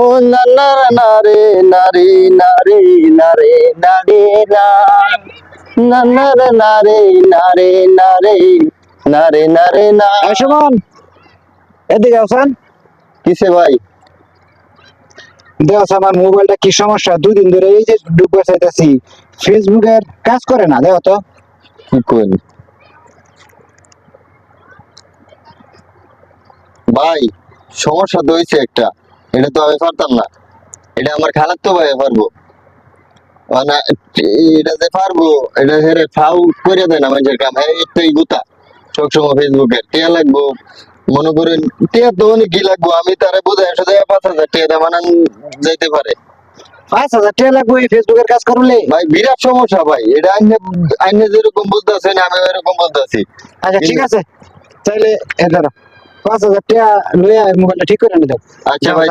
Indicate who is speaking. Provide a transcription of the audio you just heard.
Speaker 1: ও না না না রে নারে নারে নারে নারে না না না রে নারে নারে নারে নারে নারে না।
Speaker 2: সুমন, এদিকে আসেন।
Speaker 1: কিসে ভাই?
Speaker 2: দেখো আমার মোবাইলটা কি সমস্যা, 2 দিন ধরে এই যে ঢুকতে চাইতেছি, ফেসবুকের কাজ করে না। দেখো তো।
Speaker 1: কি করি ভাই, সমস্যা তো হয়েছে একটা, এটা তো আমি পারতাম না, এটা আমার খালার তো ভাই পারবো মানে, এটা যে পারবো এটা হেরে ফাউ করে দেয় না মানুষের কাম, হ্যাঁ একটাই গুতা সবসময় ফেসবুকে টিয়া লাগবো, মনে করেন টিয়া তো অনেক কি লাগবো, আমি তারে বোঝাই 5,000 টিয়া দেয় মানান যাইতে পারে।
Speaker 2: 5,000 টাকা লাগবে এই ফেসবুকের কাজ করলে?
Speaker 1: ভাই বিরাট সমস্যা ভাই, এটা আইনে আইনে যেরকম বলতেছেন আমি এরকম বলতেছি।
Speaker 2: আচ্ছা ঠিক আছে, তাহলে ধরো 5,000 টাকা লইয়া মোবাইলটা ঠিক করে নিয়ে দাও।
Speaker 1: আচ্ছা ভাই